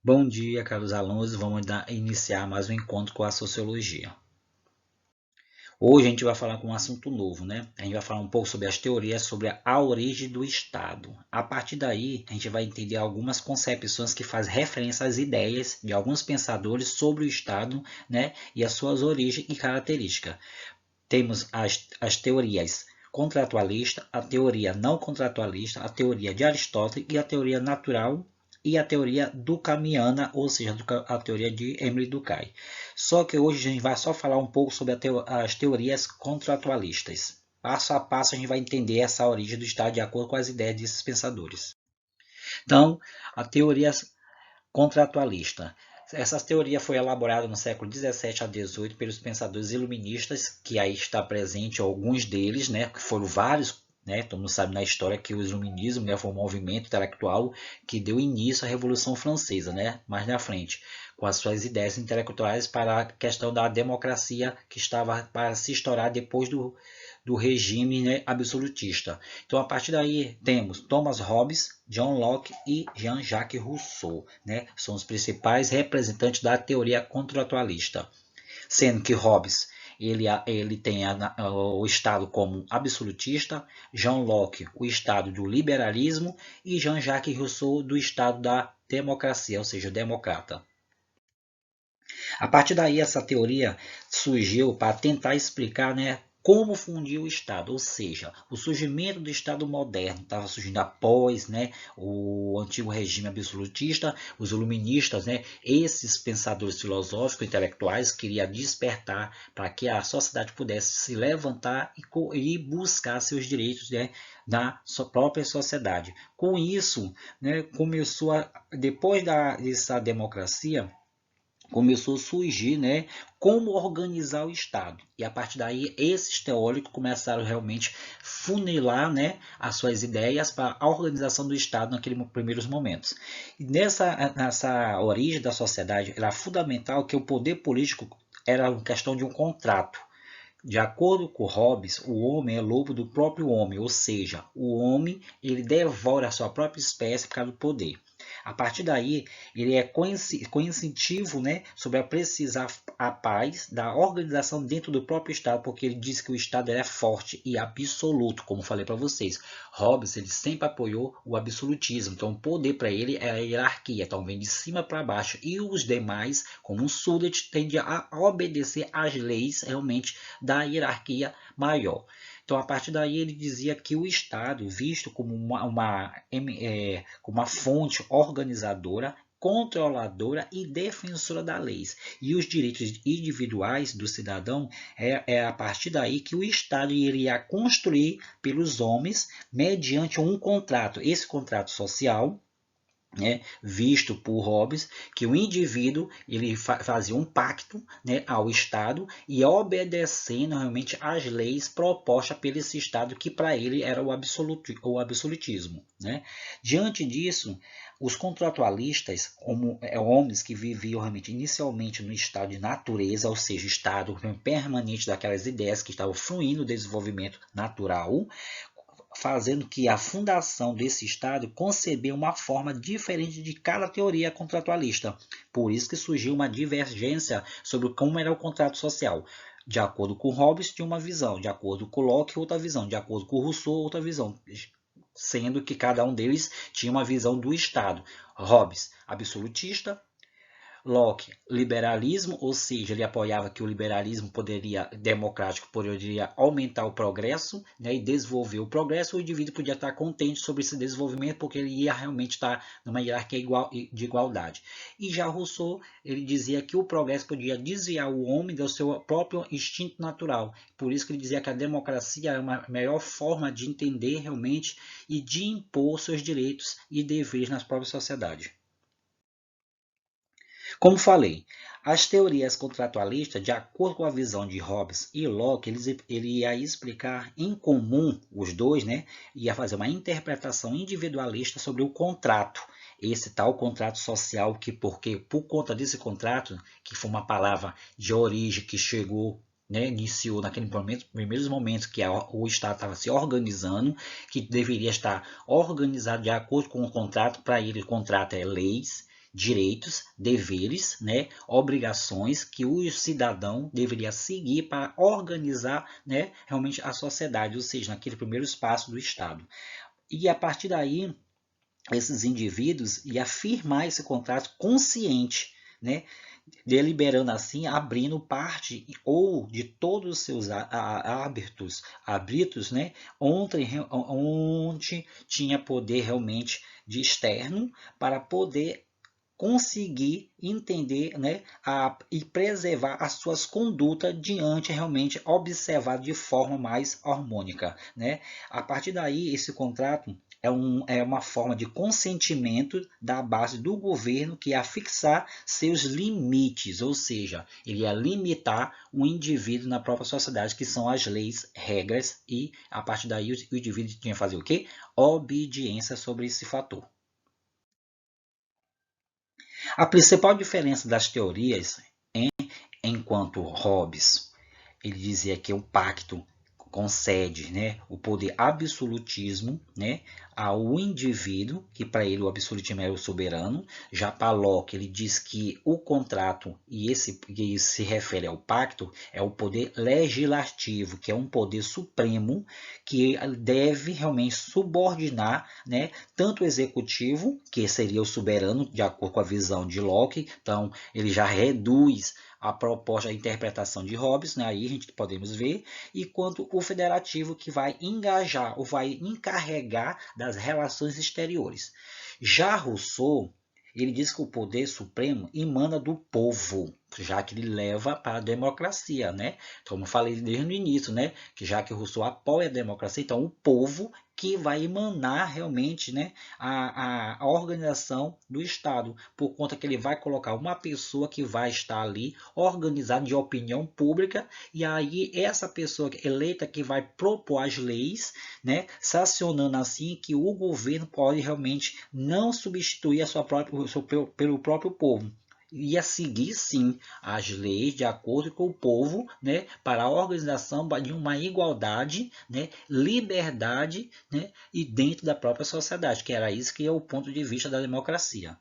Bom dia, caros alunos. Vamos iniciar mais um encontro com a sociologia. Hoje a gente vai falar com um assunto novo, né? A gente vai falar um pouco sobre as teorias sobre a origem do Estado. A partir daí, a gente vai entender algumas concepções que fazem referência às ideias de alguns pensadores sobre o Estado, né? E as suas origens e características. Temos as teorias contratualista, a teoria não contratualista, a teoria de Aristóteles e a teoria natural e a teoria durkheimiana, ou seja, a teoria de Emile Durkheim. Só que hoje a gente vai só falar um pouco sobre as teorias contratualistas. Passo a passo a gente vai entender essa origem do Estado de acordo com as ideias desses pensadores. Então, a teoria contratualista. Essa teoria foi elaborada no século 17 a 18 pelos pensadores iluministas, que aí está presente alguns deles, né, que foram vários, né, todo mundo sabe na história que o iluminismo, né, foi um movimento intelectual que deu início à Revolução Francesa, né, mais na frente, com as suas ideias intelectuais para a questão da democracia que estava para se estourar depois do regime, né, absolutista. Então, a partir daí, temos Thomas Hobbes, John Locke e Jean-Jacques Rousseau, né? São os principais representantes da teoria contratualista. Sendo que Hobbes ele tem o Estado como absolutista, John Locke o Estado do liberalismo e Jean-Jacques Rousseau do Estado da democracia, ou seja, democrata. A partir daí, essa teoria surgiu para tentar explicar, né, como fundiu o Estado, ou seja, o surgimento do Estado moderno estava surgindo após, né, o antigo regime absolutista, os iluministas, né, esses pensadores filosóficos, intelectuais, queriam despertar para que a sociedade pudesse se levantar e buscar seus direitos, né, na sua própria sociedade. Com isso, né, depois dessa democracia, começou a surgir, né, como organizar o Estado. E a partir daí, esses teóricos começaram realmente funilar, né, as suas ideias para a organização do Estado naqueles primeiros momentos. E nessa origem da sociedade, era fundamental que o poder político era uma questão de um contrato. De acordo com Hobbes, o homem é lobo do próprio homem, ou seja, o homem ele devora a sua própria espécie por causa do poder. A partir daí, ele é coincitivo, né, sobre a precisar a paz da organização dentro do próprio Estado, porque ele diz que o Estado é forte e absoluto, como falei para vocês. Hobbes ele sempre apoiou o absolutismo, então o poder para ele é a hierarquia, então vem de cima para baixo, e os demais, como um súdito, tendem a obedecer às leis realmente da hierarquia maior. Então, a partir daí, ele dizia que o Estado, visto como uma fonte organizadora, controladora e defensora da lei. E os direitos individuais do cidadão é a partir daí que o Estado iria construir pelos homens mediante um contrato. Esse contrato social, né, visto por Hobbes, que o indivíduo ele fazia um pacto, né, ao Estado e obedecendo realmente às leis propostas pelo esse Estado, que para ele era o absolutismo. Né? Diante disso, os contratualistas, como homens que viviam realmente inicialmente no estado de natureza, ou seja, estado permanente daquelas ideias que estavam fluindo o desenvolvimento natural, fazendo que a fundação desse Estado concebeu uma forma diferente de cada teoria contratualista. Por isso que surgiu uma divergência sobre como era o contrato social. De acordo com Hobbes, tinha uma visão, de acordo com Locke, outra visão, de acordo com Rousseau, outra visão, sendo que cada um deles tinha uma visão do Estado. Hobbes, absolutista, Locke, liberalismo, ou seja, ele apoiava que o liberalismo democrático poderia aumentar o progresso, né, e desenvolver o progresso, o indivíduo podia estar contente sobre esse desenvolvimento porque ele ia realmente estar numa hierarquia de igualdade. E já Rousseau, ele dizia que o progresso podia desviar o homem do seu próprio instinto natural. Por isso que ele dizia que a democracia é uma melhor forma de entender realmente e de impor seus direitos e deveres nas próprias sociedades. Como falei, as teorias contratualistas, de acordo com a visão de Hobbes e Locke, ele ia explicar em comum, os dois, né, ia fazer uma interpretação individualista sobre o contrato, esse tal contrato social, porque por conta desse contrato, que foi uma palavra de origem que chegou, né, iniciou naquele primeiros momentos que o Estado estava se organizando, que deveria estar organizado de acordo com o contrato, para ele o contrato é leis, direitos, deveres, né, obrigações que o cidadão deveria seguir para organizar, né, realmente a sociedade, ou seja, naquele primeiro espaço do Estado. E a partir daí, esses indivíduos iam afirmar esse contrato consciente, né, deliberando assim, abrindo parte ou de todos os seus hábitos, né, onde tinha poder realmente de externo para poder conseguir entender, né, e preservar as suas condutas diante realmente observar de forma mais harmônica, né? A partir daí, esse contrato é uma forma de consentimento da base do governo que ia fixar seus limites, ou seja, ele ia limitar o indivíduo na própria sociedade, que são as leis, regras, e a partir daí o indivíduo tinha que fazer o quê? Obediência sobre esse fator. A principal diferença das teorias, enquanto Hobbes ele dizia que o pacto concede, né, o poder absolutismo, né, ao indivíduo, que para ele o absolutismo é o soberano. Já para Locke ele diz que o contrato, e esse que se refere ao pacto, é o poder legislativo, que é um poder supremo que deve realmente subordinar, né, tanto o executivo, que seria o soberano, de acordo com a visão de Locke. Então ele já reduz a proposta, a interpretação de Hobbes, né, aí a gente podemos ver, e quanto o federativo, que vai engajar ou vai encarregar das relações exteriores. Já Rousseau, ele diz que o poder supremo emana do povo, já que ele leva para a democracia, né? Como eu falei desde o início, né? Que já que Rousseau apoia a democracia, então o povo que vai emanar realmente, né, a organização do Estado, por conta que ele vai colocar uma pessoa que vai estar ali organizada de opinião pública, e aí essa pessoa eleita que vai propor as leis, né, sancionando assim que o governo pode realmente não substituir pelo próprio povo. Ia seguir sim as leis de acordo com o povo, né, para a organização de uma igualdade, né, liberdade, né, e dentro da própria sociedade, que era isso que é o ponto de vista da democracia.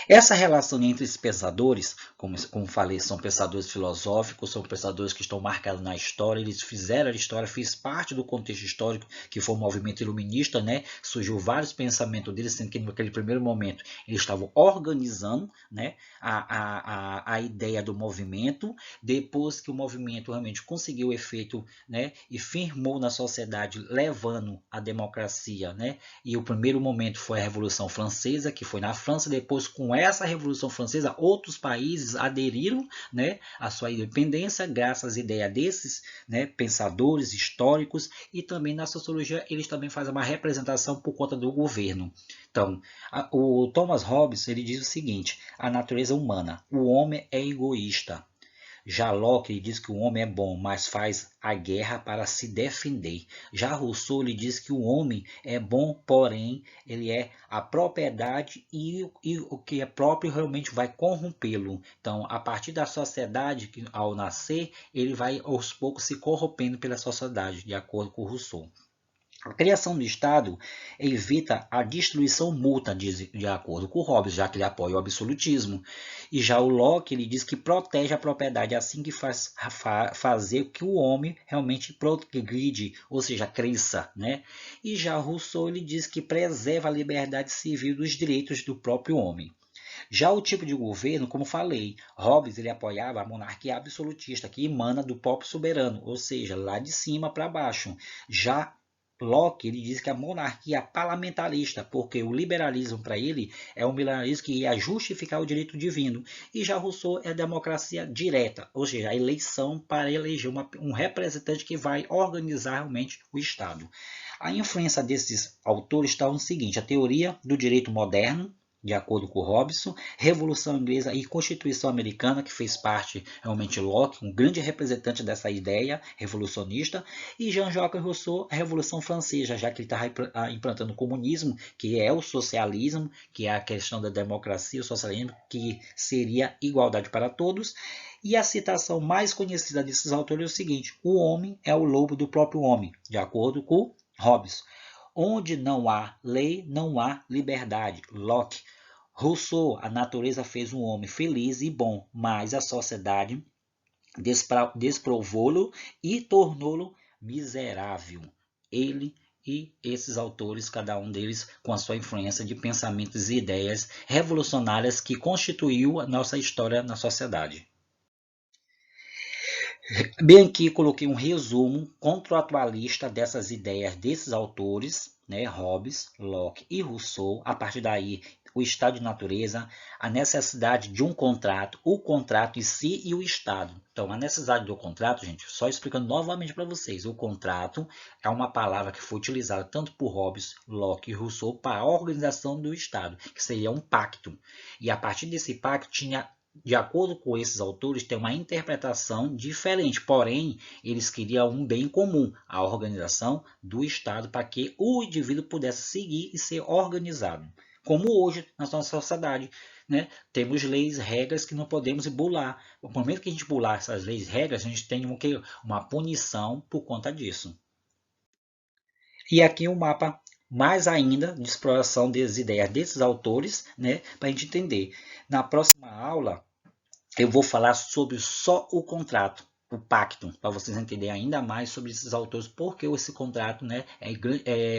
Essa relação entre esses pensadores, como falei, são pensadores filosóficos, são pensadores que estão marcados na história, eles fizeram a história, fez parte do contexto histórico que foi o movimento iluminista, né? Surgiu vários pensamentos deles, sendo que naquele primeiro momento eles estavam organizando, né, a ideia do movimento. Depois que o movimento realmente conseguiu o efeito, né, e firmou na sociedade, levando a democracia, né? E o primeiro momento foi a Revolução Francesa, que foi na França. Depois, com essa Revolução Francesa, outros países aderiram, né, à sua independência, graças às ideias desses, né, pensadores históricos. E também na sociologia eles também fazem uma representação por conta do governo. Então, o Thomas Hobbes ele diz o seguinte: a natureza humana, o homem é egoísta. Já Locke diz que o homem é bom, mas faz a guerra para se defender. Já Rousseau lhe diz que o homem é bom, porém ele é a propriedade, e o que é próprio realmente vai corrompê-lo. Então, a partir da sociedade, ao nascer, ele vai aos poucos se corrompendo pela sociedade, de acordo com Rousseau. A criação do Estado evita a destruição mútua, de acordo com Hobbes, já que ele apoia o absolutismo. E já o Locke ele diz que protege a propriedade, assim que faz fazer que o homem realmente progride, ou seja, cresça, né? E já Rousseau ele diz que preserva a liberdade civil dos direitos do próprio homem. Já o tipo de governo, como falei, Hobbes ele apoiava a monarquia absolutista, que emana do próprio soberano, ou seja, lá de cima para baixo. Já Locke ele diz que a monarquia é parlamentarista, porque o liberalismo para ele é um liberalismo que ia justificar o direito divino. E já Rousseau é a democracia direta, ou seja, a eleição para eleger um representante que vai organizar realmente o Estado. A influência desses autores está no seguinte: a teoria do direito moderno, de acordo com Robson, Revolução Inglesa e Constituição Americana, que fez parte realmente Locke, um grande representante dessa ideia revolucionista, e Jean-Jacques Rousseau, a Revolução Francesa, já que ele está implantando o comunismo, que é o socialismo, que é a questão da democracia, o socialismo, que seria igualdade para todos. E a citação mais conhecida desses autores é o seguinte: o homem é o lobo do próprio homem, de acordo com Hobbes. Onde não há lei, não há liberdade. Locke. Rousseau, a natureza fez um homem feliz e bom, mas a sociedade desprovou-lo e tornou-lo miserável. Ele e esses autores, cada um deles com a sua influência de pensamentos e ideias revolucionárias que constituiu a nossa história na sociedade. Bem aqui coloquei um resumo contratualista dessas ideias desses autores, né, Hobbes, Locke e Rousseau. A partir daí, o estado de natureza, a necessidade de um contrato, o contrato em si e o Estado. Então, a necessidade do contrato, gente, só explicando novamente para vocês, o contrato é uma palavra que foi utilizada tanto por Hobbes, Locke e Rousseau para a organização do Estado, que seria um pacto. E a partir desse pacto tinha, de acordo com esses autores, tem uma interpretação diferente, porém, eles queriam um bem comum, a organização do Estado, para que o indivíduo pudesse seguir e ser organizado. Como hoje, na nossa sociedade, né? Temos leis, regras que não podemos bular. No momento que a gente bular essas leis, regras, a gente tem uma punição por conta disso. E aqui um mapa mais ainda de exploração das ideias desses autores, né, para a gente entender. Na próxima aula, eu vou falar sobre só o contrato, o pacto, para vocês entenderem ainda mais sobre esses autores, porque esse contrato, né,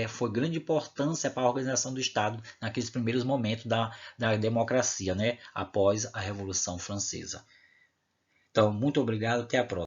foi grande importância para a organização do Estado naqueles primeiros momentos da democracia, né, após a Revolução Francesa. Então, muito obrigado, até a próxima.